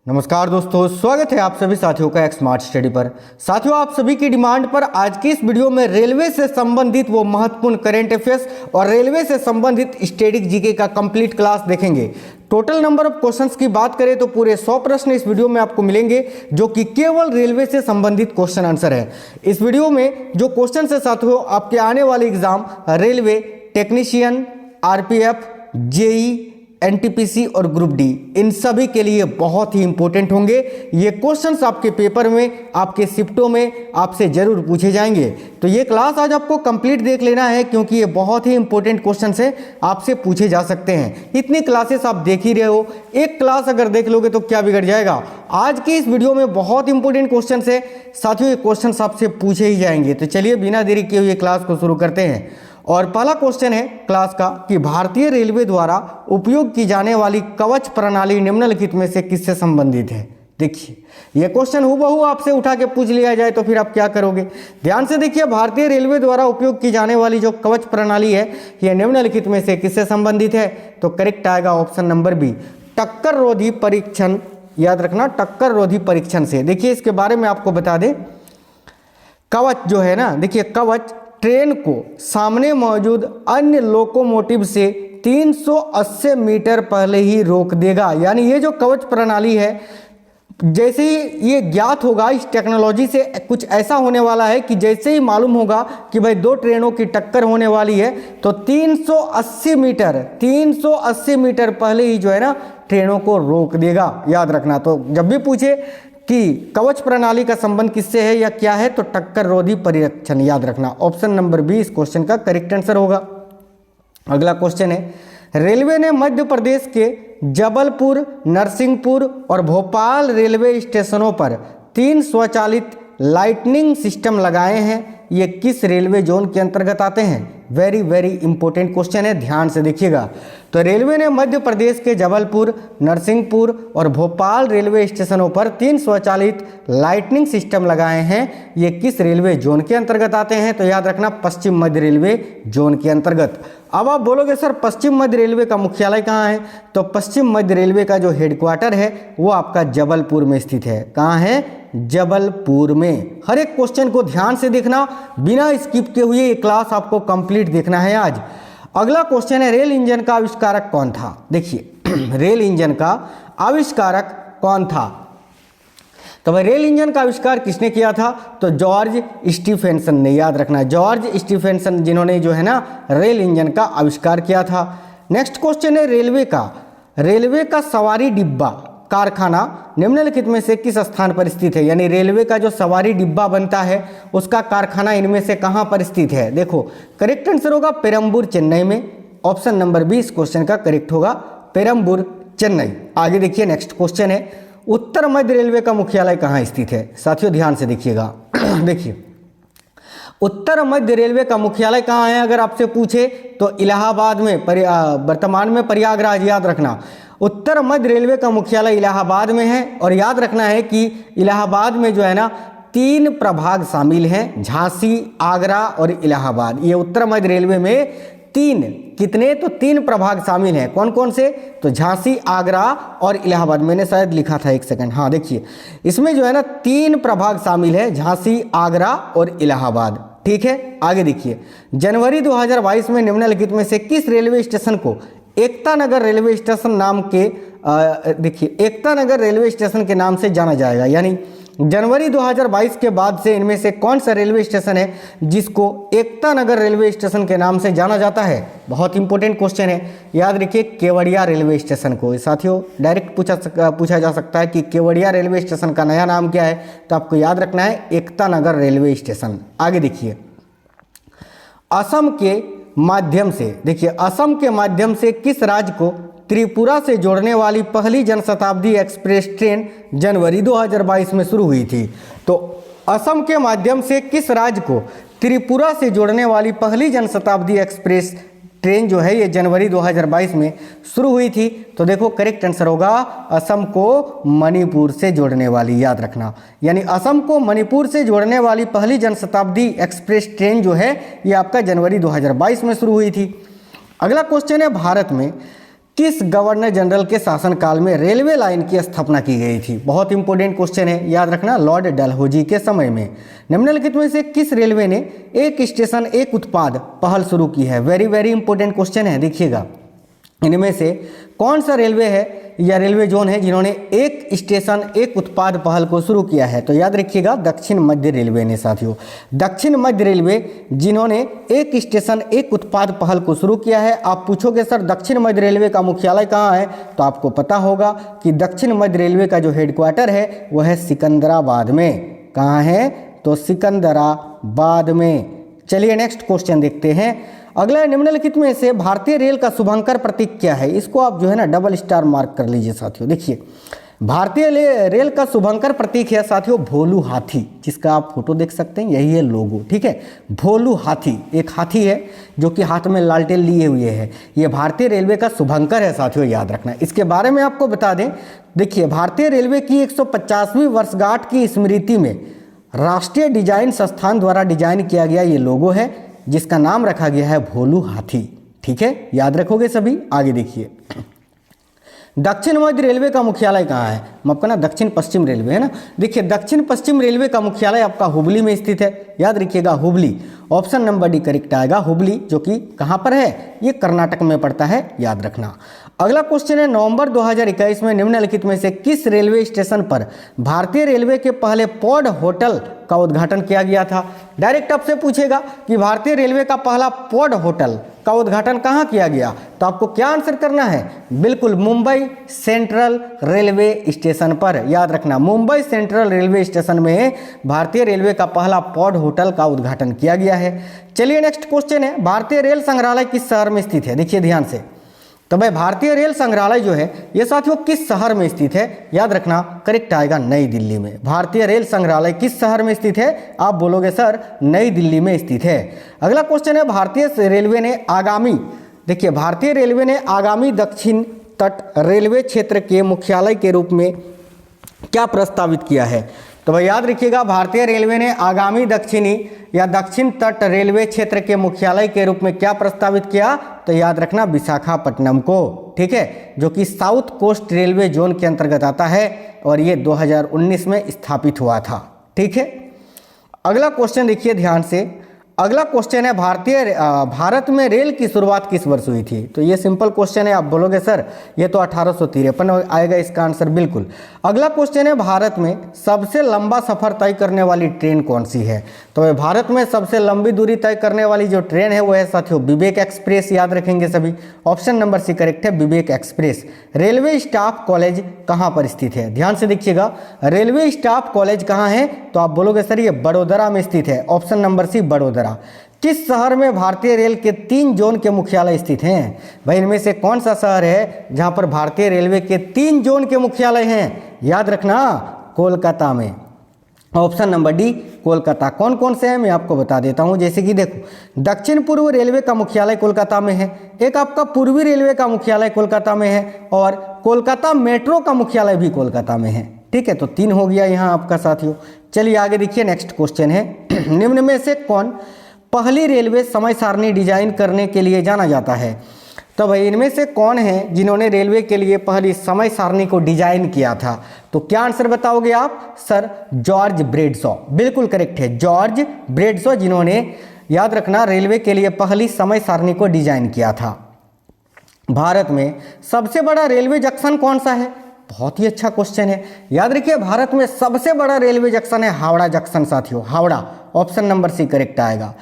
नमस्कार दोस्तों, स्वागत है आप सभी साथियों का एक स्मार्ट स्टडी पर। साथियों, आप सभी की डिमांड पर आज की इस वीडियो में रेलवे से संबंधित वो महत्वपूर्ण करंट अफेयर्स और रेलवे से संबंधित स्टैटिक जीके का कंप्लीट क्लास देखेंगे। टोटल नंबर ऑफ क्वेश्चंस की बात करें तो पूरे 100 प्रश्न इस वीडियो में आपको मिलेंगे, जो कि केवल रेलवे से संबंधित क्वेश्चन आंसर है। इस वीडियो में जो क्वेश्चन है साथियों, आपके आने वाले exam railway technician, RPF, JE, NTPC और ग्रुप डी, इन सभी के लिए बहुत ही इंपॉर्टेंट होंगे। ये क्वेश्चंस आपके पेपर में, आपके शिफ्टों में आपसे जरूर पूछे जाएंगे। तो ये क्लास आज आपको कंप्लीट देख लेना है, क्योंकि ये बहुत ही इंपॉर्टेंट क्वेश्चंस हैं, आपसे पूछे जा सकते हैं। इतनी क्लासेस आप देख ही रहे हो, एक क्लास अगर देख लोगे तो क्या बिगड़ जाएगा। आज की इस वीडियो में बहुत इंपॉर्टेंट क्वेश्चन है साथियों, ये क्वेश्चन आपसे पूछे ही जाएंगे। तो चलिए बिना देरी किए हुए क्लास को शुरू करते हैं। और पहला क्वेश्चन है क्लास का कि भारतीय रेलवे द्वारा उपयोग की जाने वाली कवच प्रणाली निम्नलिखित में से किससे संबंधित है। देखिए यह क्वेश्चन हूबहू आपसे उठा के पूछ लिया जाए तो फिर आप क्या करोगे। ध्यान से देखिए, भारतीय रेलवे द्वारा उपयोग की जाने वाली जो कवच प्रणाली है, यह निम्नलिखित में से किससे संबंधित है। तो करेक्ट आएगा ऑप्शन नंबर बी, टक्कर रोधी परीक्षण। याद रखना, टक्कर रोधी परीक्षण से। देखिए इसके बारे में आपको बता दें, कवच जो है ना, देखिए कवच ट्रेन को सामने मौजूद अन्य लोकोमोटिव से 380 मीटर पहले ही रोक देगा। यानी ये जो कवच प्रणाली है, जैसे ही ये ज्ञात होगा, इस टेक्नोलॉजी से कुछ ऐसा होने वाला है कि जैसे ही मालूम होगा कि भाई दो ट्रेनों की टक्कर होने वाली है, तो 380 मीटर पहले ही जो है ना ट्रेनों को रोक देगा। याद रखना, तो जब भी पूछे कि कवच प्रणाली का संबंध किससे है या क्या है, तो टक्कर रोधी परीक्षण। याद रखना, ऑप्शन नंबर बी इस क्वेश्चन का करेक्ट आंसर होगा। अगला क्वेश्चन है, रेलवे ने मध्य प्रदेश के जबलपुर, नरसिंहपुर और भोपाल रेलवे स्टेशनों पर 3 स्वचालित लाइटनिंग सिस्टम लगाए हैं। ये किस रेलवे जोन के अंतर्गत आते हैं। वेरी वेरी इंपॉर्टेंट क्वेश्चन है, ध्यान से देखिएगा। तो रेलवे ने मध्य प्रदेश के जबलपुर, नरसिंहपुर और भोपाल रेलवे स्टेशनों पर 3 स्वचालित लाइटनिंग सिस्टम लगाए हैं। ये किस रेलवे जोन के अंतर्गत आते हैं। तो याद रखना, पश्चिम मध्य रेलवे जोन के अंतर्गत। अब आप बोलोगे सर पश्चिम मध्य रेलवे का मुख्यालय कहाँ है। तो पश्चिम मध्य रेलवे का जो हेडक्वार्टर है वो आपका जबलपुर में स्थित है। कहाँ है, जबलपुर में। हर एक क्वेश्चन को ध्यान से देखना, बिना स्किप के हुए ये क्लास आपको कंप्लीट देखना है आज। अगला क्वेश्चन है, रेल इंजन का आविष्कारक कौन था। देखिए रेल इंजन का आविष्कारक कौन था। तो भाई रेल इंजन का आविष्कार किसने किया था। तो जॉर्ज स्टीफेंसन ने। याद रखना, जॉर्ज स्टीफेंसन जिन्होंने जो है ना रेल इंजन का आविष्कार किया था। नेक्स्ट क्वेश्चन है, रेलवे का सवारी डिब्बा कारखाना निम्नलिखित में से किस स्थान पर स्थित है। यानी रेलवे का जो सवारी डिब्बा बनता है उसका कारखाना इनमें से कहां पर स्थित है। देखो करेक्ट आंसर होगा पेरम्बूर, चेन्नई में। ऑप्शन नंबर बी इस क्वेश्चन का करेक्ट होगा, पेरम्बूर, चेन्नई। आगे देखिए, नेक्स्ट क्वेश्चन है, उत्तर मध्य रेलवे का मुख्यालय कहां स्थित है। साथियों ध्यान से देखिएगा देखिए उत्तर मध्य रेलवे का मुख्यालय कहां है अगर आपसे पूछे तो इलाहाबाद में, वर्तमान में प्रयागराज। याद रखना, उत्तर मध्य रेलवे का मुख्यालय इलाहाबाद में है। और याद रखना है कि इलाहाबाद में जो है ना 3 प्रभाग शामिल हैं, झांसी, आगरा और इलाहाबाद। ये उत्तर मध्य रेलवे में 3 प्रभाग शामिल हैं। कौन कौन से। तो झांसी, आगरा और इलाहाबाद। मैंने शायद लिखा था, एक सेकंड। हाँ देखिए, इसमें जो है ना 3 प्रभाग शामिल है, झांसी, आगरा और इलाहाबाद। ठीक है, आगे देखिए, जनवरी 2022 में निम्नलिखित में से किस रेलवे स्टेशन को एकता नगर रेलवे स्टेशन नाम के देखिए एकता नगर रेलवे स्टेशन के नाम से जाना जाएगा। यानी जनवरी 2022 के बाद से इनमें से कौन सा रेलवे स्टेशन है जिसको एकता नगर रेलवे स्टेशन के नाम से जाना जाता है। बहुत इंपॉर्टेंट क्वेश्चन है, याद रखिए, केवड़िया रेलवे स्टेशन को। साथियों डायरेक्ट पूछा जा सकता है कि केवड़िया रेलवे स्टेशन का नया नाम क्या है। तो आपको याद रखना है एकता नगर रेलवे स्टेशन। आगे देखिए, असम के माध्यम से, देखिए असम के माध्यम से किस राज्य को त्रिपुरा से जोड़ने वाली पहली जनशताब्दी एक्सप्रेस ट्रेन जनवरी 2022 में शुरू हुई थी। तो असम के माध्यम से किस राज्य को त्रिपुरा से जोड़ने वाली पहली जनशताब्दी एक्सप्रेस ट्रेन जो है ये जनवरी 2022 में शुरू हुई थी। तो देखो करेक्ट आंसर होगा असम को मणिपुर से जोड़ने वाली। याद रखना, यानी असम को मणिपुर से जोड़ने वाली पहली जनशताब्दी एक्सप्रेस ट्रेन जो है ये आपका जनवरी 2022 में शुरू हुई थी। अगला क्वेश्चन है, भारत में किस गवर्नर जनरल के शासनकाल में रेलवे लाइन की स्थापना की गई थी? बहुत इंपॉर्टेंट क्वेश्चन है, याद रखना, लॉर्ड डलहौजी के समय में। निम्नलिखित में से किस रेलवे ने एक स्टेशन एक उत्पाद पहल शुरू की है? वेरी वेरी इंपॉर्टेंट क्वेश्चन है। देखिएगा, इनमें से कौन सा रेलवे है या रेलवे जोन है जिन्होंने एक स्टेशन एक उत्पाद पहल को शुरू किया है? तो याद रखिएगा, दक्षिण मध्य रेलवे ने साथियों, दक्षिण मध्य रेलवे जिन्होंने एक स्टेशन एक उत्पाद पहल को शुरू किया है। आप पूछोगे सर दक्षिण मध्य रेलवे का मुख्यालय कहाँ है, तो आपको पता होगा कि दक्षिण मध्य रेलवे का जो हेडक्वार्टर है वह है सिकंदराबाद में। कहाँ है? तो सिकंदराबाद में। चलिए नेक्स्ट क्वेश्चन देखते हैं। अगला, निम्नलिखित में से भारतीय रेल का शुभंकर प्रतीक क्या है? इसको आप जो है ना डबल स्टार मार्क कर लीजिए साथियों। देखिए, भारतीय रेल का शुभंकर प्रतीक है साथियों भोलू हाथी, जिसका आप फोटो देख सकते हैं, यही है लोगो। ठीक है, भोलू हाथी, एक हाथी है जो कि हाथ में लालटेन लिए हुए है। ये भारतीय रेलवे का शुभंकर है साथियों, याद रखना। इसके बारे में आपको बता दें, देखिए, भारतीय रेलवे की 150वीं वर्षगांठ की स्मृति में राष्ट्रीय डिजाइन संस्थान द्वारा डिजाइन किया गया ये लोगो है, जिसका नाम रखा गया है भोलू हाथी। ठीक है, याद रखोगे सभी। आगे देखिए, दक्षिण मध्य रेलवे का मुख्यालय कहाँ है? आपका ना दक्षिण पश्चिम रेलवे है ना। देखिए, दक्षिण पश्चिम रेलवे का मुख्यालय आपका हुबली में स्थित है। याद रखिएगा, Hubli. Option number D correct आएगा, हुबली, जो कि कहाँ पर है? ये कर्नाटक में पड़ता है, याद रखना। अगला क्वेश्चन है, नवंबर 2021 में निम्नलिखित में से किस रेलवे स्टेशन पर भारतीय रेलवे के पहले पॉड होटल का उद्घाटन किया गया था? डायरेक्ट आपसे पूछेगा कि भारतीय रेलवे का पहला पॉड होटल का उद्घाटन कहाँ किया गया, तो आपको क्या आंसर करना है? बिल्कुल, मुंबई सेंट्रल रेलवे स्टेशन पर। याद रखना, मुंबई सेंट्रल रेलवे स्टेशन में भारतीय रेलवे का पहला पॉड होटल का उद्घाटन किया गया है। चलिए नेक्स्ट क्वेश्चन है, भारतीय रेल संग्रहालय किस शहर में स्थित है? देखिए ध्यान से, तो भाई भारतीय रेल संग्रहालय जो है ये साथियों किस शहर में स्थित है? याद रखना, करेक्ट आएगा नई दिल्ली में। भारतीय रेल संग्रहालय किस शहर में स्थित है? आप बोलोगे सर नई दिल्ली में स्थित है। अगला क्वेश्चन है, भारतीय रेलवे ने आगामी, देखिए, भारतीय रेलवे ने आगामी दक्षिण तट रेलवे क्षेत्र के मुख्यालय के रूप में क्या प्रस्तावित किया है? तो भाई याद रखिएगा, भारतीय रेलवे ने आगामी दक्षिणी या दक्षिण तट रेलवे क्षेत्र के मुख्यालय के रूप में क्या प्रस्तावित किया? तो याद रखना, विशाखापट्टनम को। ठीक है, जो कि साउथ कोस्ट रेलवे जोन के अंतर्गत आता है और ये 2019 में स्थापित हुआ था। ठीक है, अगला क्वेश्चन देखिए ध्यान से। अगला क्वेश्चन है, भारत में रेल की शुरुआत किस वर्ष हुई थी? तो ये सिंपल क्वेश्चन है। आप बोलोगे सर ये तो 1853 आएगा इसका आंसर, बिल्कुल। अगला क्वेश्चन है, भारत में सबसे लंबा सफर तय करने वाली ट्रेन कौन सी है? तो भारत में सबसे लंबी दूरी तय करने वाली जो ट्रेन है वो है साथियों विवेक एक्सप्रेस। याद रखेंगे सभी, ऑप्शन नंबर सी करेक्ट है, विवेक एक्सप्रेस। रेलवे स्टाफ कॉलेज कहाँ पर स्थित है? ध्यान से देखिएगा, रेलवे स्टाफ कॉलेज कहाँ है? तो आप बोलोगे सर ये बड़ोदरा में स्थित है, ऑप्शन नंबर सी बड़ोदरा। किस शहर में भारतीय रेल के 3 जोन के मुख्यालय स्थित हैं? भाई इनमें से कौन सा शहर है जहां पर भारतीय रेलवे के 3 जोन के मुख्यालय हैं? याद रखना, कोलकाता में। Option number D Kolkata. कौन कौन से हैं मैं आपको बता देता हूं। जैसे कि देखो, दक्षिण पूर्व रेलवे का मुख्यालय कोलकाता में है, एक आपका पूर्वी रेलवे का मुख्यालय कोलकाता में है, और कोलकाता मेट्रो का मुख्यालय भी कोलकाता में है। ठीक है, तो 3 हो गया यहाँ आपका साथियों। चलिए आगे देखिए, नेक्स्ट क्वेश्चन है, निम्न में से कौन पहली रेलवे समय सारणी डिजाइन करने के लिए जाना जाता है? तो भाई इनमें से कौन है जिन्होंने रेलवे के लिए पहली समय सारणी को डिजाइन किया था? तो क्या आंसर बताओगे आप? सर जॉर्ज ब्रेडशॉ, बिल्कुल करेक्ट है, जॉर्ज ब्रेडशॉ, जिन्होंने याद रखना रेलवे के लिए पहली समय सारणी को डिजाइन किया था। भारत में सबसे बड़ा रेलवे जंक्शन कौन सा है? बहुत ही अच्छा क्वेश्चन है। याद रखिए, भारत में सबसे बड़ा रेलवे जंक्शन है हावड़ा जंक्शन साथियों, Howrah. Option number C correct आएगा।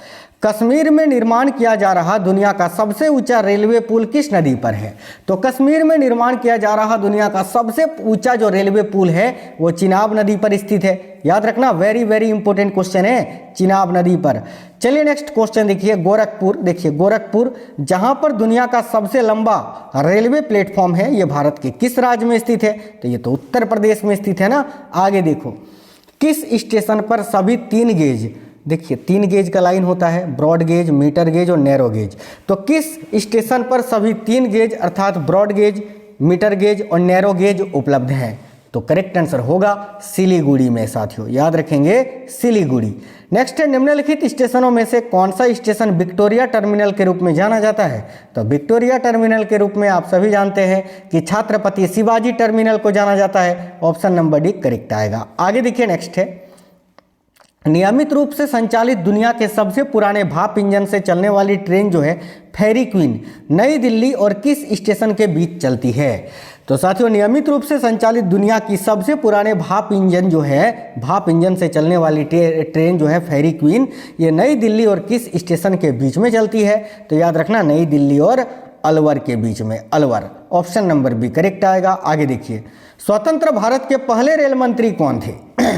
कश्मीर में निर्माण किया जा रहा दुनिया का सबसे ऊंचा रेलवे पुल किस नदी पर है? तो कश्मीर में निर्माण किया जा रहा दुनिया का सबसे ऊंचा जो रेलवे पुल है वो चिनाब नदी पर स्थित है। याद रखना, वेरी वेरी इंपॉर्टेंट क्वेश्चन है, चिनाब नदी पर। चलिए नेक्स्ट क्वेश्चन देखिए, गोरखपुर। देखिए गोरखपुर जहां पर दुनिया का सबसे लंबा रेलवे प्लेटफॉर्म है, ये भारत के किस राज्य में स्थित है? तो ये तो उत्तर प्रदेश में स्थित है ना। आगे देखो, किस स्टेशन पर सभी 3 गेज, देखिए 3 गेज का लाइन होता है, ब्रॉड गेज, मीटर गेज और नैरो गेज। तो किस स्टेशन पर सभी 3 गेज अर्थात ब्रॉड गेज, मीटर गेज और नैरो गेज उपलब्ध हैं? तो करेक्ट आंसर होगा सिलीगुड़ी में साथियों, याद रखेंगे सिलीगुड़ी। नेक्स्ट है, निम्नलिखित स्टेशनों में से कौन सा स्टेशन विक्टोरिया टर्मिनल के रूप में जाना जाता है? तो विक्टोरिया टर्मिनल के रूप में आप सभी जानते हैं कि छत्रपति शिवाजी टर्मिनल को जाना जाता है। ऑप्शन नंबर डी करेक्ट आएगा। आगे देखिए, नेक्स्ट है, नियमित रूप से संचालित दुनिया के सबसे पुराने भाप इंजन से चलने वाली ट्रेन जो है फेरी क्वीन नई दिल्ली और किस स्टेशन के बीच चलती है? तो साथियों, नियमित रूप से संचालित दुनिया की सबसे पुराने भाप इंजन जो है, भाप इंजन से चलने वाली ट्रेन जो है फेरी क्वीन, ये नई दिल्ली और किस स्टेशन के बीच में चलती है? तो याद रखना, नई दिल्ली और अलवर के बीच में, Alwar. Option number B correct आएगा। आगे देखिए, स्वतंत्र भारत के पहले रेल मंत्री कौन थे?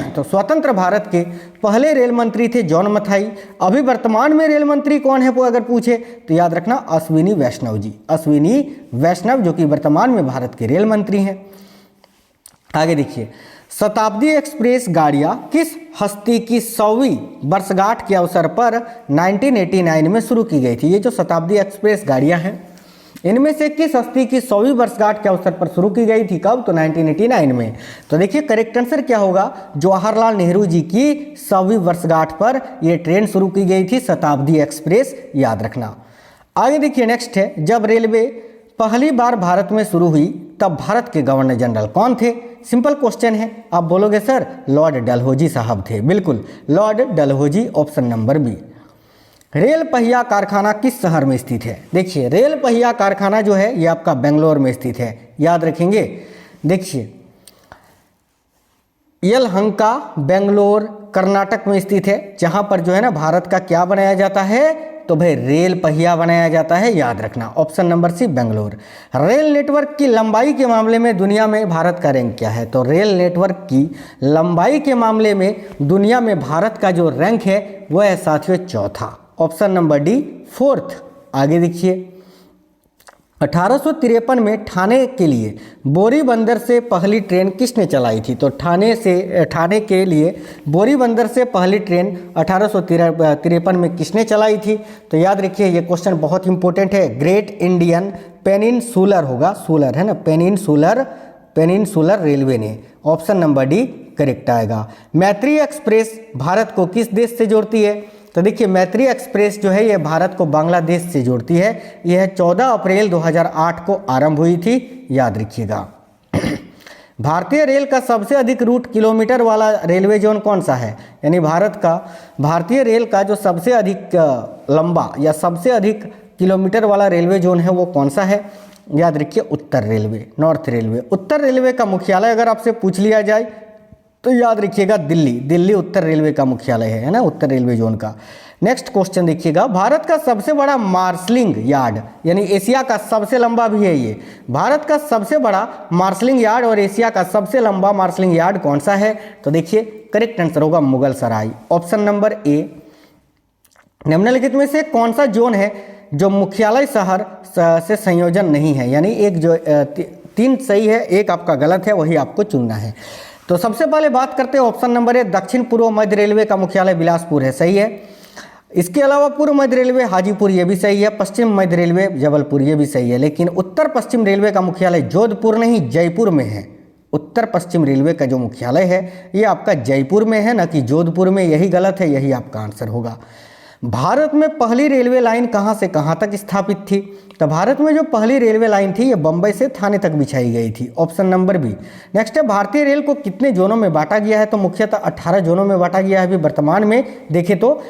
तो स्वतंत्र भारत के पहले रेल मंत्री थे जॉन मथाई। अभी वर्तमान में रेल मंत्री कौन है वो अगर पूछे तो याद रखना अश्विनी वैष्णव जी, अश्विनी वैष्णव जो कि वर्तमान में भारत के रेल मंत्री हैं। आगे देखिए, शताब्दी एक्सप्रेस गाड़ियां किस हस्ती की 100वीं वर्षगांठ के अवसर पर 1989 में शुरू की गई थी? ये जो शताब्दी एक्सप्रेस गाड़ियां हैं, इनमें से किस हस्ती की 100वीं वर्षगांठ के अवसर पर शुरू की गई थी? कब? तो 1989 में। तो देखिए करेक्ट आंसर क्या होगा, जवाहरलाल नेहरू जी की 100वीं वर्षगांठ पर यह ट्रेन शुरू की गई थी, शताब्दी एक्सप्रेस, याद रखना। आगे देखिए, नेक्स्ट है, जब रेलवे पहली बार भारत में शुरू हुई तब भारत के गवर्नर जनरल कौन थे? सिंपल क्वेश्चन है। आप बोलोगे सर लॉर्ड डलहौजी साहब थे। बिल्कुल, Lord Dalhousie, option number B. Rail पहिया कारखाना किस शहर में स्थित है? देखिए, रेल पहिया कारखाना जो है ये आपका बेंगलोर में स्थित है, याद रखेंगे। देखिए, यलहंका बेंगलोर कर्नाटक में स्थित है, जहां पर जो है ना भारत का क्या बनाया जाता है? तो भाई रेल पहिया बनाया जाता है, याद रखना। Option number C Bangalore. Rail network की लंबाई के मामले में दुनिया में भारत का रैंक क्या है? तो रेल नेटवर्क की लंबाई के मामले में दुनिया में भारत का जो रैंक है वह है साथियों चौथा। Option number D fourth. आगे देखिए, 1853 में ठाणे के लिए बोरी बंदर से पहली ट्रेन किसने चलाई थी? तो ठाणे के लिए बोरी बंदर से पहली ट्रेन 1853 में किसने चलाई थी? तो याद रखिए, ये क्वेश्चन बहुत इंपॉर्टेंट है। ग्रेट इंडियन पेनिनसुलर होगा, सूलर है ना, पेनिनसुलर रेलवे ने। ऑप्शन नंबर डी करेक्ट आएगा। मैत्री एक्सप्रेस भारत को किस देश से जोड़ती है? तो देखिए, मैत्री एक्सप्रेस जो है ये भारत को बांग्लादेश से जोड़ती है। यह 14 अप्रैल 2008 को आरंभ हुई थी, याद रखिएगा। भारतीय रेल का सबसे अधिक रूट किलोमीटर वाला रेलवे जोन कौन सा है? यानी भारतीय रेल का जो सबसे अधिक लंबा या सबसे अधिक किलोमीटर वाला रेलवे जोन है वो कौन सा है? याद रखिए उत्तर रेलवे, नॉर्थ रेलवे। उत्तर रेलवे का मुख्यालय अगर आपसे पूछ लिया जाए तो याद रखिएगा दिल्ली उत्तर रेलवे का मुख्यालय है ना, उत्तर रेलवे जोन का। नेक्स्ट क्वेश्चन देखिएगा, भारत का सबसे बड़ा मार्शलिंग यार्ड, यानी एशिया का सबसे लंबा भी है ये, भारत का सबसे बड़ा मार्शलिंग यार्ड और एशिया का सबसे लंबा मार्शलिंग यार्ड कौन सा है? तो देखिए करेक्ट आंसर होगा Mughalsarai. Option number A. निम्नलिखित में से कौन सा जोन है जो मुख्यालय शहर से संयोजन नहीं है? यानी एक जो 3 सही है, एक आपका गलत है, वही आपको चुनना है। तो सबसे पहले बात करते हैं ऑप्शन नंबर ए, दक्षिण पूर्व मध्य रेलवे का मुख्यालय बिलासपुर है, सही है। इसके अलावा पूर्व मध्य रेलवे हाजीपुर, ये भी सही है। पश्चिम मध्य रेलवे जबलपुर, ये भी सही है। लेकिन उत्तर पश्चिम रेलवे का मुख्यालय जोधपुर नहीं जयपुर में है। उत्तर पश्चिम रेलवे का जो मुख्यालय है ये आपका जयपुर में है, न कि जोधपुर में। यही गलत है, यही आपका आंसर होगा। भारत में पहली रेलवे लाइन कहाँ से कहाँ तक स्थापित थी? तो भारत में जो पहली रेलवे लाइन थी ये बंबई से थाने तक बिछाई गई थी। Option number B. नेक्स्ट है, भारतीय रेल को कितने जोनों में बांटा गया है? तो मुख्यतः 18 जोनों में बांटा गया है अभी वर्तमान में देखे तो।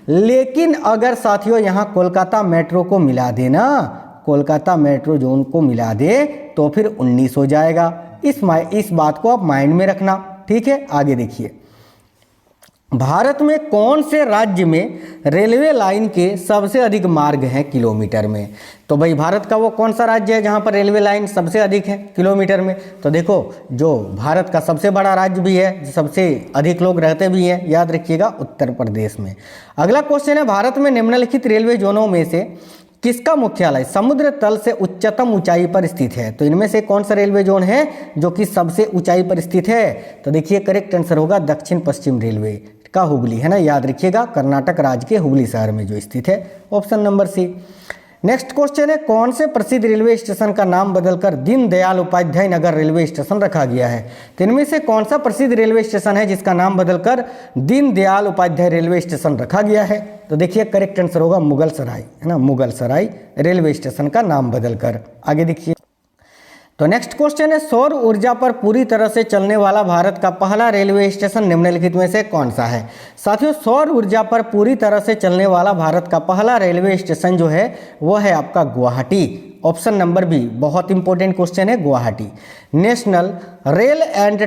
लेकिन अगर साथियों यहाँ कोलकाता मेट्रो को मिला देना, कोलकाता मेट्रो जोन को मिला दे तो फिर 19 हो जाएगा। इस बात को आप माइंड में रखना, ठीक है। आगे देखिए, भारत में कौन से राज्य में रेलवे लाइन के सबसे अधिक मार्ग हैं किलोमीटर में? तो भाई भारत का वो कौन सा राज्य है जहां पर रेलवे लाइन सबसे अधिक है किलोमीटर में? तो देखो, जो भारत का सबसे बड़ा राज्य भी है, सबसे अधिक लोग रहते भी हैं, याद रखिएगा उत्तर प्रदेश में। अगला क्वेश्चन है, भारत में निम्नलिखित रेलवे जोनों में से किसका मुख्यालय समुद्र तल से उच्चतम ऊंचाई पर स्थित है? तो इनमें से कौन सा रेलवे जोन है जो कि सबसे ऊंचाई पर स्थित है? तो देखिए करेक्ट आंसर होगा दक्षिण पश्चिम रेलवे का हुबली, है ना, याद रखिएगा कर्नाटक राज्य के हुबली शहर में जो स्थित है। Option number C. Next question है, कौन से प्रसिद्ध रेलवे स्टेशन का नाम बदलकर दीनदयाल उपाध्याय नगर रेलवे स्टेशन रखा गया है? तो इनमें से कौन सा प्रसिद्ध रेलवे स्टेशन है जिसका नाम बदलकर दीनदयाल उपाध्याय रेलवे स्टेशन रखा गया है? तो देखिए करेक्ट आंसर होगा मुगल सराय, है ना, मुगल सराय रेलवे स्टेशन का नाम बदलकर। आगे देखिए, तो नेक्स्ट क्वेश्चन है, सौर ऊर्जा पर पूरी तरह से चलने वाला भारत का पहला रेलवे स्टेशन निम्नलिखित में से कौन सा है? साथियों, सौर ऊर्जा पर पूरी तरह से चलने वाला भारत का पहला रेलवे स्टेशन जो है वो है आपका गुवाहाटी। ऑप्शन नंबर बी, बहुत इंपॉर्टेंट क्वेश्चन है, गुवाहाटी। नेशनल रेल एंड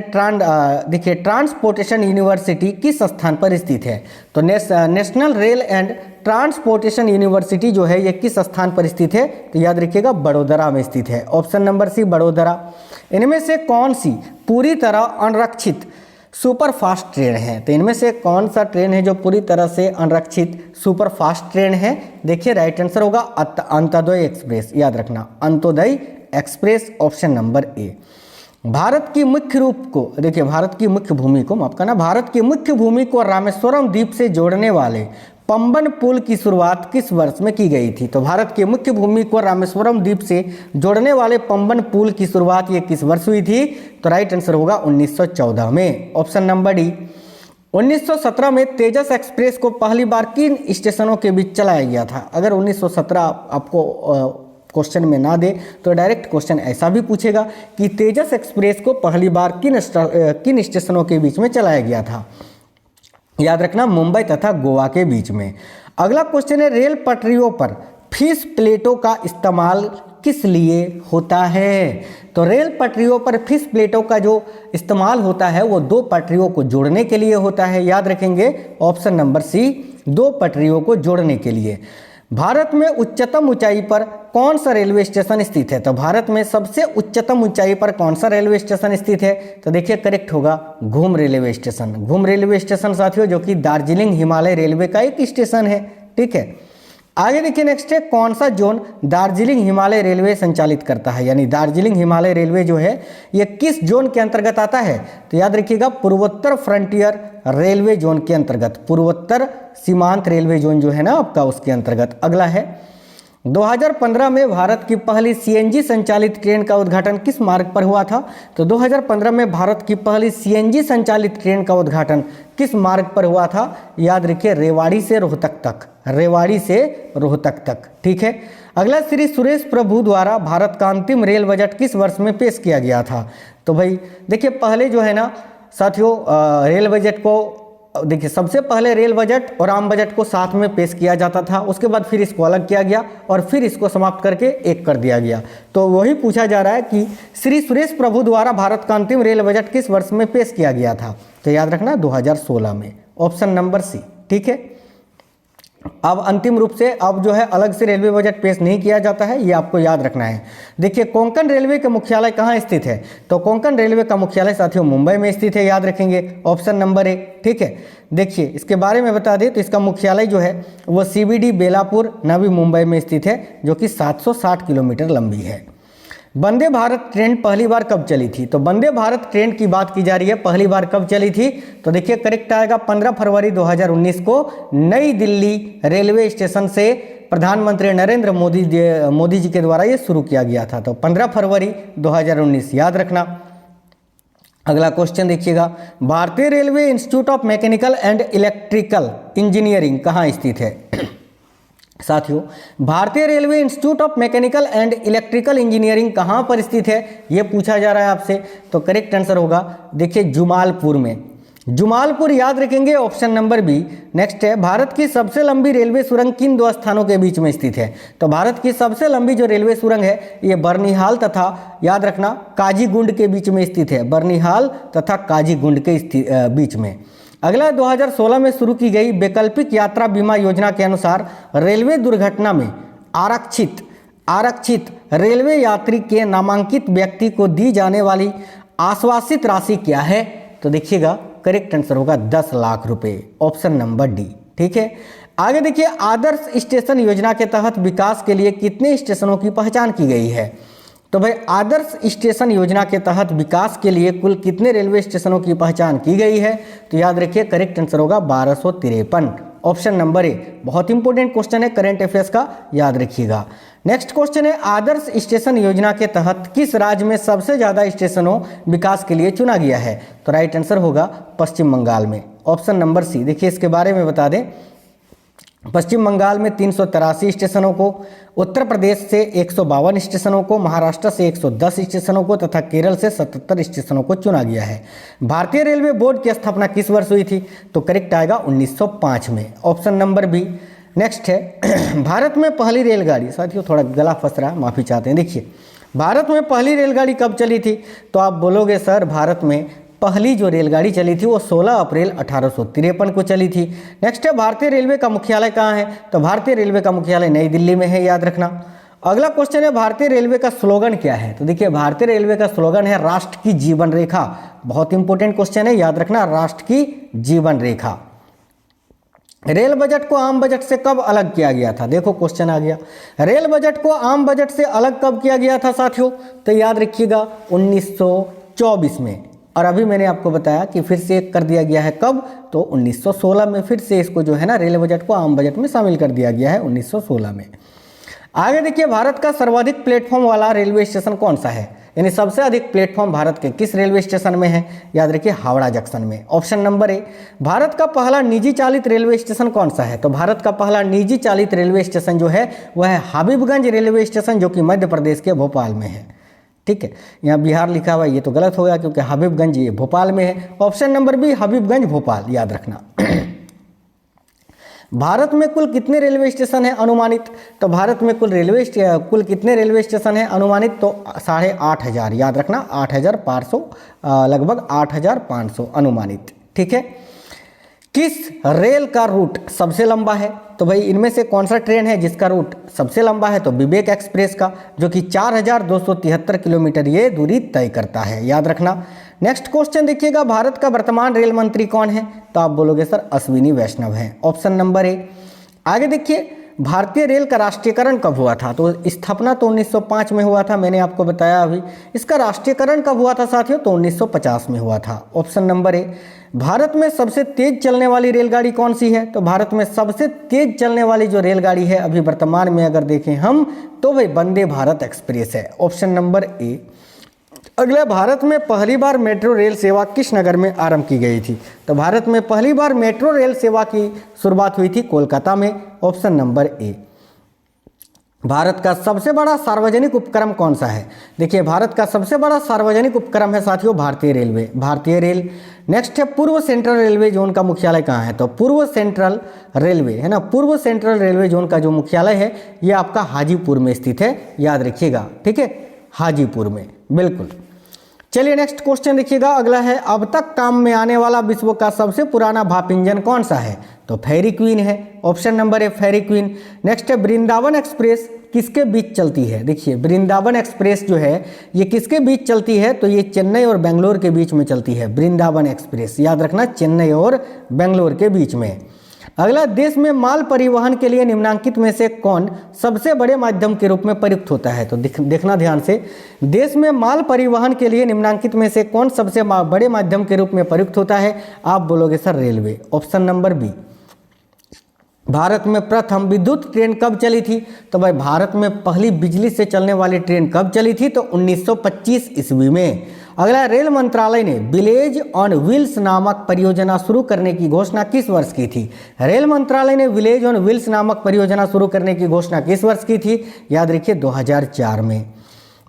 देखिए ट्रांसपोर्टेशन यूनिवर्सिटी किस स्थान पर स्थित है? तो national rail and transportation university जो है ये किस स्थान पर स्थित है? तो याद रखिएगा बड़ोदरा में स्थित है। Option number C, Vadodara. इनमें से कौन सी पूरी तरह अनरक्षित सुपर फास्ट ट्रेन है? तो इनमें से कौन सा ट्रेन है जो पूरी तरह से अनरक्षित सुपर फास्ट ट्रेन है? देखिए राइट आंसर होगा अंत्योदय एक्सप्रेस। याद रखना, अंत्योदय एक्सप्रेस, ऑप्शन नंबर ए। भारत की मुख्य रूप को देखिए, भारत की मुख्य भूमि को माफ करना, भारत की मुख्य भूमि को रामेश्वरम द्वीप से जोड़ने वाले पंबन पुल की शुरुआत किस वर्ष में की गई थी? तो भारत की मुख्य भूमि को रामेश्वरम द्वीप से जोड़ने वाले पंबन पुल की शुरुआत ये किस वर्ष हुई थी? तो राइट आंसर होगा 1914 में, ऑप्शन नंबर डी। 1917 में तेजस एक्सप्रेस को पहली बार किन स्टेशनों के बीच चलाया गया था? अगर 1917 आपको क्वेश्चन में ना दे तो डायरेक्ट क्वेश्चन ऐसा भी पूछेगा कि तेजस एक्सप्रेस को पहली बार किन स्टेशनों के बीच में चलाया गया था? याद रखना, मुंबई तथा गोवा के बीच में। अगला क्वेश्चन है, रेल पटरियों पर फिश प्लेटों का इस्तेमाल किस लिए होता है? तो रेल पटरियों पर फिश प्लेटों का जो इस्तेमाल होता है वो दो पटरियों को जोड़ने के लिए होता है। याद रखेंगे, ऑप्शन नंबर सी, दो पटरियों को जोड़ने के लिए। भारत में उच्चतम ऊंचाई पर कौन सा रेलवे स्टेशन स्थित है? तो भारत में सबसे उच्चतम ऊंचाई पर कौन सा रेलवे स्टेशन स्थित है? तो देखिए करेक्ट होगा घूम रेलवे स्टेशन। घूम रेलवे स्टेशन साथियों जो कि दार्जिलिंग हिमालय रेलवे का एक स्टेशन है। ठीक है, आगे देखिए नेक्स्ट है, कौन सा जोन दार्जिलिंग हिमालय रेलवे संचालित करता है? यानी दार्जिलिंग हिमालय रेलवे जो है ये किस जोन के अंतर्गत आता है? तो याद रखिएगा पूर्वोत्तर फ्रंटियर रेलवे जोन के अंतर्गत, पूर्वोत्तर सीमांत रेलवे जोन जो है ना आपका, उसके अंतर्गत। अगला है, 2015 में भारत की पहली सीएनजी संचालित ट्रेन का उद्घाटन किस मार्ग पर हुआ था? तो 2015 में भारत की पहली सीएनजी संचालित ट्रेन का उद्घाटन किस मार्ग पर हुआ था? याद रखिए रेवाड़ी से रोहतक तक, रेवाड़ी से रोहतक तक। ठीक है, अगला, श्री सुरेश प्रभु द्वारा भारत का अंतिम रेल बजट किस वर्ष में पेश किया गया था? तो भाई देखिए पहले जो है ना साथियों रेल बजट को देखिए सबसे पहले रेल बजट और आम बजट को साथ में पेश किया जाता था, उसके बाद फिर इसको अलग किया गया और फिर इसको समाप्त करके एक कर दिया गया। तो वही पूछा जा रहा है कि श्री सुरेश प्रभु द्वारा भारत का अंतिम रेल बजट किस वर्ष में पेश किया गया था? तो याद रखना 2016 में, ऑप्शन नंबर सी। ठीक है, अब अंतिम रूप से अब जो है अलग से रेलवे बजट पेश नहीं किया जाता है, ये आपको याद रखना है। देखिए कोंकण रेलवे का मुख्यालय कहाँ स्थित है? तो कोंकण रेलवे का मुख्यालय साथियों मुंबई में स्थित है। याद रखेंगे, ऑप्शन नंबर ए। ठीक है, देखिए इसके बारे में बता दें तो इसका मुख्यालय जो है वो सीबीडी बेलापुर नवी मुंबई में स्थित है, जो कि 760 किलोमीटर लंबी है। वंदे भारत ट्रेन पहली बार कब चली थी? तो वंदे भारत ट्रेन की बात की जा रही है, पहली बार कब चली थी? तो देखिए करेक्ट आएगा 15 फरवरी 2019 को नई दिल्ली रेलवे स्टेशन से प्रधानमंत्री नरेंद्र मोदी जी के द्वारा ये शुरू किया गया था। तो 15 फरवरी 2019 याद रखना। अगला क्वेश्चन देखिएगा, भारतीय railway institute of mechanical and electrical engineering कहाँ स्थित है? साथियों भारतीय railway institute of mechanical and electrical engineering कहाँ पर स्थित है ये पूछा जा रहा है आपसे। तो करेक्ट आंसर होगा देखिए जुमालपुर में, जुमालपुर याद रखेंगे, ऑप्शन नंबर बी। नेक्स्ट है, भारत की सबसे लंबी रेलवे सुरंग किन दो स्थानों के बीच में स्थित है? तो भारत की सबसे लंबी जो रेलवे सुरंग है ये बर्निहाल तथा याद रखना काजीगुंड के बीच में स्थित है, बर्निहाल तथा काजीगुंड के बीच में। अगला 2016 में शुरू की गई वैकल्पिक यात्रा बीमा योजना के अनुसार रेलवे दुर्घटना में आरक्षित रेलवे यात्री के नामांकित व्यक्ति को दी जाने वाली आश्वासित राशि क्या है? तो देखिएगा करेक्ट आंसर होगा 10 लाख रुपए, ऑप्शन नंबर डी। ठीक है, आगे देखिए, आदर्श स्टेशन योजना के तहत विकास के लिए कितने स्टेशनों की पहचान की गई है? तो भाई आदर्श स्टेशन योजना के तहत विकास के लिए कुल कितने रेलवे स्टेशनों की पहचान की गई है? तो याद रखिए करेक्ट आंसर होगा 1253, ऑप्शन नंबर ए। बहुत इंपॉर्टेंट क्वेश्चन है, करंट अफेयर्स का, याद रखिएगा। नेक्स्ट क्वेश्चन है, आदर्श स्टेशन योजना के तहत किस राज्य में सबसे ज़्यादा स्टेशनों विकास के लिए चुना गया है? तो राइट आंसर होगा पश्चिम बंगाल में, ऑप्शन नंबर सी। देखिए इसके बारे में बता दें, पश्चिम बंगाल में 383 स्टेशनों को, उत्तर प्रदेश से 152 स्टेशनों को, महाराष्ट्र से 110 स्टेशनों को तथा केरल से 77 स्टेशनों को चुना गया है। भारतीय रेलवे बोर्ड की स्थापना किस वर्ष हुई थी? तो करेक्ट आएगा 1905 में, ऑप्शन नंबर बी। नेक्स्ट है, भारत में पहली रेलगाड़ी, साथियों थोड़ा गला फंस रहा है, माफ़ी चाहते हैं। देखिए भारत में पहली रेलगाड़ी कब चली थी? तो आप बोलोगे सर भारत में पहली जो रेलगाड़ी चली थी वो 16 अप्रैल 1853 को चली थी। नेक्स्ट है, भारतीय रेलवे का मुख्यालय कहाँ है? तो भारतीय रेलवे का मुख्यालय नई दिल्ली में है, याद रखना। अगला क्वेश्चन है, भारतीय रेलवे का स्लोगन क्या है? तो देखिए भारतीय रेलवे का स्लोगन है राष्ट्र की जीवन रेखा। बहुत इंपॉर्टेंट क्वेश्चन है, याद रखना, राष्ट्र की जीवन रेखा। रेल बजट को आम बजट से कब अलग किया गया था? देखो क्वेश्चन आ गया, रेल बजट को आम बजट से अलग कब किया गया था साथियों? तो याद रखिएगा 1924 में। और अभी मैंने आपको बताया कि फिर से कर दिया गया है, कब? तो 1916 में फिर से इसको जो है ना रेल बजट को आम बजट में शामिल कर दिया गया है 1916 में। आगे देखिए, भारत का सर्वाधिक प्लेटफॉर्म वाला रेलवे स्टेशन कौन सा है? यानी सबसे अधिक प्लेटफॉर्म भारत के किस रेलवे स्टेशन में है? याद रखिए हावड़ा जंक्शन में, ऑप्शन नंबर ए। भारत का पहला निजी चालित रेलवे स्टेशन कौन सा है? तो भारत का पहला निजी चालित रेलवे स्टेशन जो है वह है हबीबगंज रेलवे स्टेशन, जो कि मध्य प्रदेश के भोपाल में है। ठीक है, यहाँ बिहार लिखा हुआ है, ये तो गलत होगा क्योंकि हबीबगंज ये भोपाल में है, option number B Habibganj Bhopal, याद रखना। भारत में कुल कितने रेलवे स्टेशन हैं अनुमानित? तो भारत में कुल कितने रेलवे स्टेशन हैं अनुमानित? तो 8,500, याद रखना, 8,500, लगभग 8,500 अनुमानित। ठीक है, किस रेल का रूट सबसे लंबा है? तो भाई इनमें से कौन सा ट्रेन है जिसका रूट सबसे लंबा है? तो विवेक एक्सप्रेस का, जो कि 4,273 किलोमीटर ये दूरी तय करता है, याद रखना। नेक्स्ट क्वेश्चन देखिएगा, भारत का वर्तमान रेल मंत्री कौन है? तो आप बोलोगे सर अश्विनी वैष्णव है, ऑप्शन नंबर ए। आगे देखिए, भारतीय रेल का राष्ट्रीयकरण कब हुआ था? तो स्थापना तो 1905 में हुआ था, मैंने आपको बताया अभी। इसका राष्ट्रीयकरण कब हुआ था साथियों? तो 1950 में हुआ था, ऑप्शन नंबर ए। भारत में सबसे तेज चलने वाली रेलगाड़ी कौन सी है? तो भारत में सबसे तेज चलने वाली जो रेलगाड़ी है अभी वर्तमान में अगर देखें हम, तो वही वंदे भारत एक्सप्रेस है, ऑप्शन नंबर ए। अगला, भारत में पहली बार मेट्रो रेल सेवा किस नगर में आरंभ की गई थी? तो भारत में पहली बार मेट्रो रेल सेवा की शुरुआत हुई थी कोलकाता में, ऑप्शन नंबर ए। भारत का सबसे बड़ा सार्वजनिक उपक्रम कौन सा है? देखिए भारत का सबसे बड़ा सार्वजनिक उपक्रम है साथियों भारतीय रेलवे, भारतीय रेल। नेक्स्ट है, पूर्व सेंट्रल रेलवे जोन का मुख्यालय कहाँ है? तो पूर्व सेंट्रल रेलवे है ना, पूर्व सेंट्रल रेलवे जोन का जो मुख्यालय है ये आपका हाजीपुर में स्थित है, याद रखिएगा। ठीक है, हाजीपुर में, बिल्कुल। चलिए नेक्स्ट क्वेश्चन देखिएगा, अगला है, अब तक काम में आने वाला विश्व का सबसे पुराना भाप इंजन कौन सा है? तो फेरी क्वीन है, option number A Fairy Queen. Next है, वृंदावन एक्सप्रेस किसके बीच चलती है? देखिए वृंदावन एक्सप्रेस जो है ये किसके बीच चलती है? तो ये चेन्नई और बेंगलोर के बीच में चलती है, वृंदावन एक्सप्रेस, याद रखना, चेन्नई और बेंगलोर के बीच में। अगला, देश में माल परिवहन के लिए निम्नांकित में से कौन सबसे बड़े माध्यम के रूप में प्रयुक्त होता है? तो देखना ध्यान से, देश में माल परिवहन के लिए निम्नांकित में से कौन सबसे बड़े माध्यम के रूप में प्रयुक्त होता है? आप बोलोगे sir railway, option number B. Bharat में प्रथम विद्युत ट्रेन कब चली थी? तो भाई भारत में पहली बिजली से चलने वाली ट्रेन कब चली थी? तो 1925 ईस्वी में। अगला, रेल मंत्रालय ने विलेज ऑन व्हील्स नामक परियोजना शुरू करने की घोषणा किस वर्ष की थी? रेल मंत्रालय ने विलेज ऑन व्हील्स नामक परियोजना शुरू करने की घोषणा किस वर्ष की थी? याद रखिए 2004 में।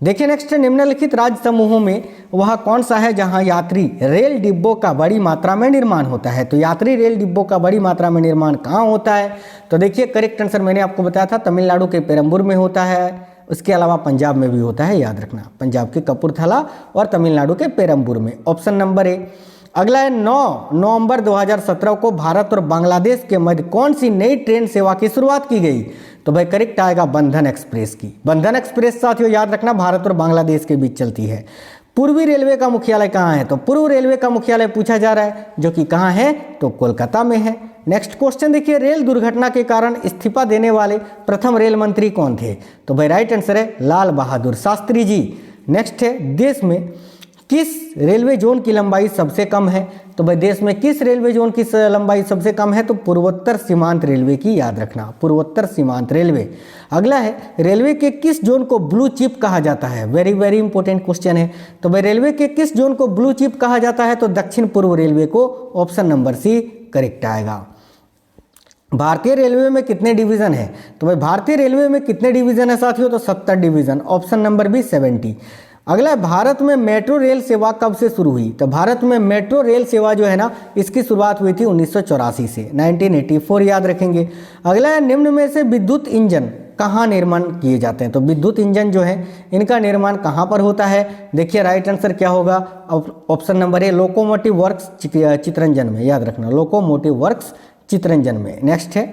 देखिए नेक्स्ट, निम्नलिखित राज्य समूहों में वह कौन सा है जहां यात्री रेल डिब्बों का बड़ी मात्रा में निर्माण होता है? तो यात्री रेल डिब्बों का बड़ी मात्रा में निर्माण कहां होता है? तो देखिए करेक्ट आंसर मैंने आपको बताया था, तमिलनाडु के पेरम्बूर में होता है, उसके अलावा पंजाब में भी होता है, याद रखना, पंजाब के कपूरथला और तमिलनाडु के पेरम्बूर में, ऑप्शन नंबर ए। अगला है, 9 नवंबर 2017 को भारत और बांग्लादेश के मध्य कौन सी नई ट्रेन सेवा की शुरुआत की गई? तो भाई करेक्ट आएगा बंधन एक्सप्रेस की। बंधन एक्सप्रेस साथियों याद रखना भारत और बांग्लादेश के बीच चलती है। पूर्वी रेलवे का मुख्यालय कहाँ है? तो पूर्व रेलवे का मुख्यालय पूछा जा रहा है, जो कि कहाँ है? तो कोलकाता में है। नेक्स्ट क्वेश्चन देखिए, रेल दुर्घटना के कारण इस्तीफा देने वाले प्रथम रेल मंत्री कौन थे? तो भाई राइट आंसर है लाल बहादुर शास्त्री जी। नेक्स्ट है, देश में किस रेलवे जोन की लंबाई सबसे कम है? तो भाई देश में किस रेलवे जोन की लंबाई सबसे कम है? तो पूर्वोत्तर सीमांत रेलवे की, याद रखना, पूर्वोत्तर सीमांत रेलवे। अगला है, रेलवे के किस जोन को ब्लू चिप कहा जाता है? वेरी वेरी इंपॉर्टेंट क्वेश्चन है। तो भाई रेलवे के किस जोन को ब्लू चिप कहा जाता है? तो दक्षिण पूर्व रेलवे को, ऑप्शन नंबर सी करेक्ट आएगा। भारतीय रेलवे में कितने डिवीजन है? तो भाई भारतीय रेलवे में कितने डिवीजन है साथियों? तो 70 डिवीजन, ऑप्शन नंबर बी 70। अगला है, भारत में मेट्रो रेल सेवा कब से शुरू हुई? तो भारत में मेट्रो रेल सेवा जो है ना, इसकी शुरुआत हुई थी 1984 से, 1984 याद रखेंगे। अगला है, निम्न में से विद्युत इंजन कहाँ निर्माण किए जाते हैं? तो विद्युत इंजन जो है इनका निर्माण कहाँ पर होता है? देखिए राइट आंसर क्या होगा, option number A locomotive works Chittaranjan में, याद रखना, लोकोमोटिव वर्क्स चितरंजन में। नेक्स्ट है,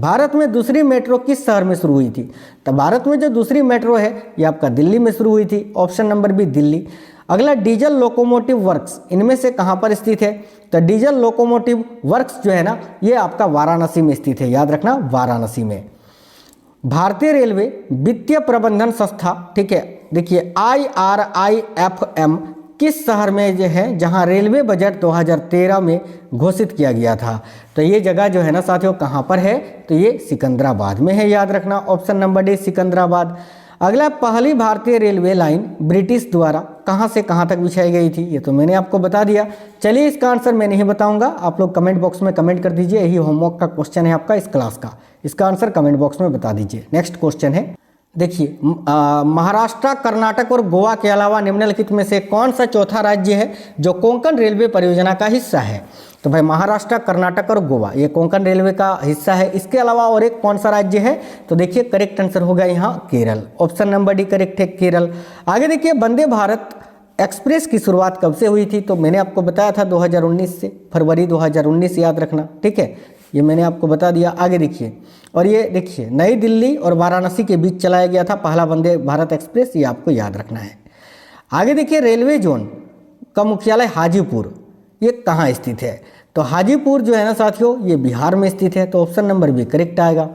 भारत में दूसरी मेट्रो किस शहर में शुरू हुई थी? तो भारत में जो दूसरी मेट्रो है ये आपका दिल्ली में शुरू हुई थी, ऑप्शन नंबर बी दिल्ली। अगला, डीजल लोकोमोटिव वर्क्स इनमें से कहाँ पर स्थित है? तो डीजल लोकोमोटिव वर्क्स जो है ना ये आपका वाराणसी में स्थित है, याद रखना, वाराणसी में। भारतीय रेलवे वित्तीय प्रबंधन संस्था, ठीक है, देखिए IRIFM किस शहर में जो है जहां रेलवे बजट 2013 में घोषित किया गया था? तो ये जगह जो है ना साथियों कहां पर है? तो ये सिकंदराबाद में है, याद रखना, ऑप्शन नंबर डी सिकंदराबाद। अगला, पहली भारतीय रेलवे लाइन ब्रिटिश द्वारा कहां से कहां तक बिछाई गई थी? ये तो मैंने आपको बता दिया। चलिए इसका आंसर मैं नहीं बताऊंगा, आप लोग कमेंट बॉक्स में कमेंट कर दीजिए, यही होमवर्क का क्वेश्चन है आपका इस क्लास का, इसका आंसर कमेंट बॉक्स में बता दीजिए। नेक्स्ट क्वेश्चन है, देखिए महाराष्ट्र, कर्नाटक और गोवा के अलावा निम्नलिखित में से कौन सा चौथा राज्य है जो कोंकण रेलवे परियोजना का हिस्सा है? तो भाई महाराष्ट्र, कर्नाटक और गोवा ये कोंकण रेलवे का हिस्सा है। इसके अलावा और एक कौन सा राज्य है? तो देखिए करेक्ट आंसर होगा यहाँ Kerala, option number D correct है, केरल। आगे देखिए, वंदे भारत एक्सप्रेस की शुरुआत कब से हुई थी? तो मैंने आपको बताया था 2019 से, फरवरी 2019 याद रखना, ठीक है, ये मैंने आपको बता दिया। आगे देखिए, और ये देखिए नई दिल्ली और वाराणसी के बीच चलाया गया था पहला वंदे भारत एक्सप्रेस, ये आपको याद रखना है। आगे देखिए, रेलवे जोन का मुख्यालय हाजीपुर ये कहाँ स्थित है? तो हाजीपुर जो है ना साथियों ये बिहार में स्थित है, तो ऑप्शन नंबर बी करेक्ट आएगा।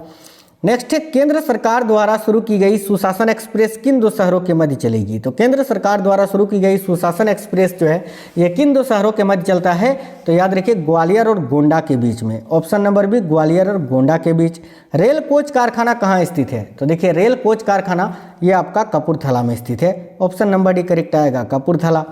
नेक्स्ट है, केंद्र सरकार द्वारा शुरू की गई सुशासन एक्सप्रेस किन दो शहरों के मध्य चलेगी? तो केंद्र सरकार द्वारा शुरू की गई सुशासन एक्सप्रेस जो है ये किन दो शहरों के मध्य चलता है? तो याद रखिए ग्वालियर और गोंडा के बीच में, ऑप्शन नंबर बी ग्वालियर और गोंडा के बीच। रेल कोच कारखाना कहाँ स्थित है? तो देखिए रेल कोच कारखाना ये आपका कपूरथला में स्थित है, ऑप्शन नंबर डी करेक्ट आएगा, कपूरथला।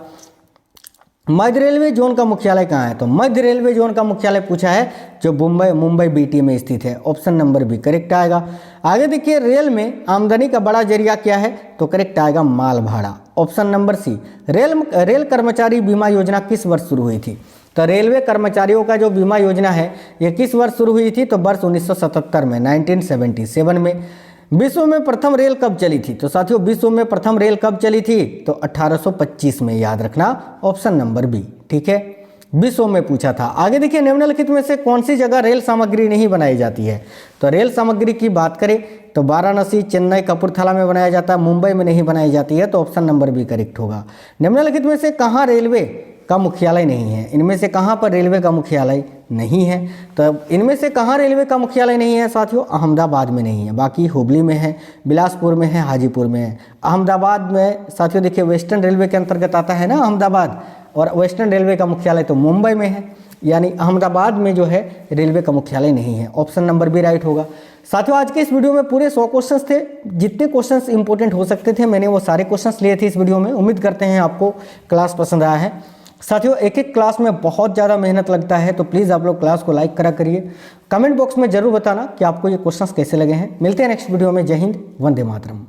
मध्य रेलवे जोन का मुख्यालय कहाँ है? तो मध्य रेलवे जोन का मुख्यालय पूछा है जो मुंबई BT में स्थित है, ऑप्शन नंबर बी करेक्ट आएगा। आगे देखिए, रेल में आमदनी का बड़ा जरिया क्या है? तो करेक्ट आएगा माल भाड़ा, ऑप्शन नंबर सी। रेल कर्मचारी बीमा योजना किस वर्ष शुरू हुई थी? तो रेलवे कर्मचारियों का जो बीमा योजना है ये किस वर्ष शुरू हुई थी? तो वर्ष 1977 में, 1977 में। विश्व में प्रथम रेल कब चली थी? तो साथियों विश्व में प्रथम रेल कब चली थी? तो 1825 में, याद रखना, ऑप्शन नंबर बी, ठीक है, विश्व में पूछा था। आगे देखिए, निम्नलिखित में से कौन सी जगह रेल सामग्री नहीं बनाई जाती है? तो रेल सामग्री की बात करें तो वाराणसी, चेन्नई, कपूरथला में बनाया जाता है, मुंबई में नहीं बनाई जाती है, तो ऑप्शन नंबर बी करेक्ट होगा। निम्नलिखित में से कहाँ रेलवे का मुख्यालय नहीं है? इनमें से कहाँ पर रेलवे का मुख्यालय नहीं है? तो इनमें से कहाँ रेलवे का मुख्यालय नहीं है साथियों? अहमदाबाद में नहीं है, बाकी हुबली में है, बिलासपुर में है, हाजीपुर में है। अहमदाबाद में साथियों देखिए वेस्टर्न रेलवे के अंतर्गत आता है ना अहमदाबाद, और वेस्टर्न रेलवे का मुख्यालय तो मुंबई में है, यानी अहमदाबाद में जो है रेलवे का मुख्यालय नहीं है, ऑप्शन नंबर बी राइट होगा। साथियों आज के इस वीडियो में पूरे 100 क्वेश्चंस थे, जितने क्वेश्चंस इंपॉर्टेंट हो सकते थे मैंने वो सारे क्वेश्चंस लिए थे इस वीडियो में। उम्मीद करते हैं आपको क्लास पसंद आया है। साथियों एक एक क्लास में बहुत ज़्यादा मेहनत लगता है, तो प्लीज़ आप लोग क्लास को लाइक करा करिए। कमेंट बॉक्स में जरूर बताना कि आपको ये क्वेश्चंस कैसे लगे हैं। मिलते हैं नेक्स्ट वीडियो में। जय हिंद, वंदे मातरम।